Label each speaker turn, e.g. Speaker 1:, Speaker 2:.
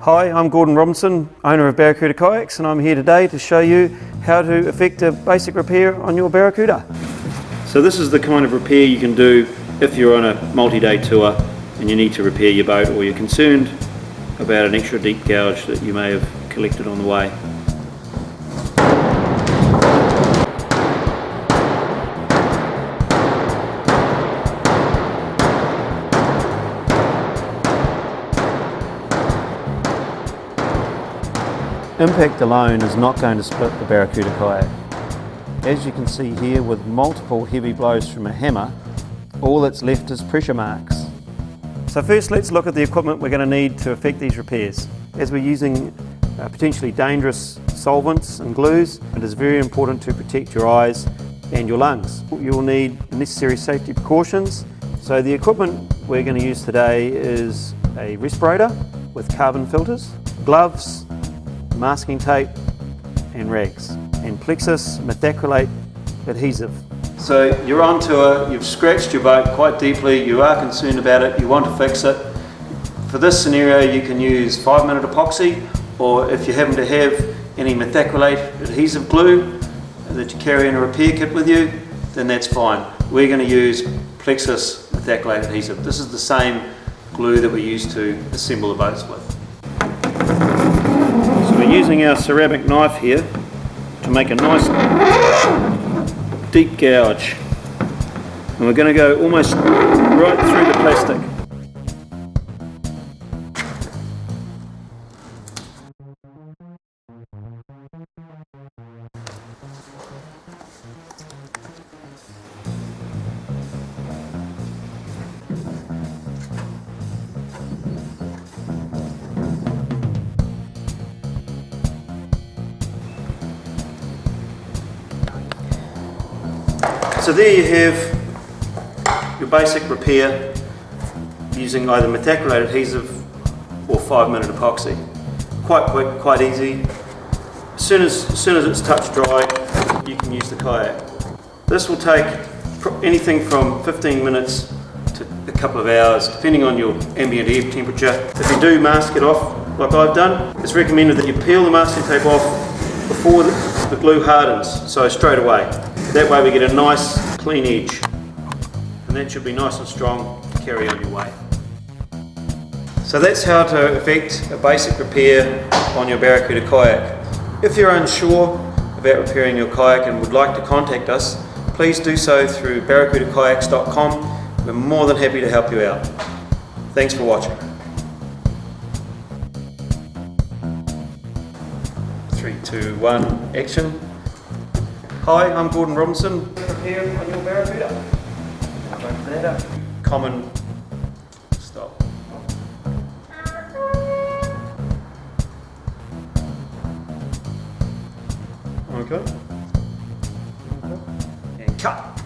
Speaker 1: Hi, I'm Gordon Robinson, owner of Barracuda Kayaks, and I'm here today to show you how to effect a basic repair on your Barracuda. So this is the kind of repair you can do if you're on a multi-day tour and you need to repair your boat, or you're concerned about an extra deep gouge that you may have collected on the way. Impact alone is not going to split the Barracuda kayak. As you can see here, with multiple heavy blows from a hammer, all that's left is pressure marks. So first let's look at the equipment we're going to need to effect these repairs. As we're using potentially dangerous solvents and glues, it is very important to protect your eyes and your lungs. You'll need necessary safety precautions. So the equipment we're going to use today is a respirator with carbon filters, gloves, masking tape and rags, and plexus methacrylate adhesive. So you're on tour, you've scratched your boat quite deeply, you are concerned about it, you want to fix it. For this scenario you can use 5-minute epoxy, or if you happen to have any methacrylate adhesive glue that you carry in a repair kit with you, then that's fine. We're going to use plexus methacrylate adhesive. This is the same glue that we use to assemble the boats with. We're using our ceramic knife here to make a nice deep gouge, and we're going to go almost right through the plastic. So there you have your basic repair using either methacrylate adhesive or 5-minute epoxy. Quite quick, quite easy. As soon as it's touch dry, you can use the kayak. This will take anything from 15 minutes to a couple of hours, depending on your ambient air temperature. If you do mask it off, like I've done, it's recommended that you peel the masking tape off before the glue hardens, so straight away. That way we get a nice clean edge, and that should be nice and strong to carry on your way. So that's how to effect a basic repair on your Barracuda kayak. If you're unsure about repairing your kayak and would like to contact us, please do so through barracudakayaks.com. We're more than happy to help you out. Thanks for watching. 3, 2, 1, action. Hi, I'm Gordon Robinson. Repair on your Barracuda. Common stop. Okay. And cut.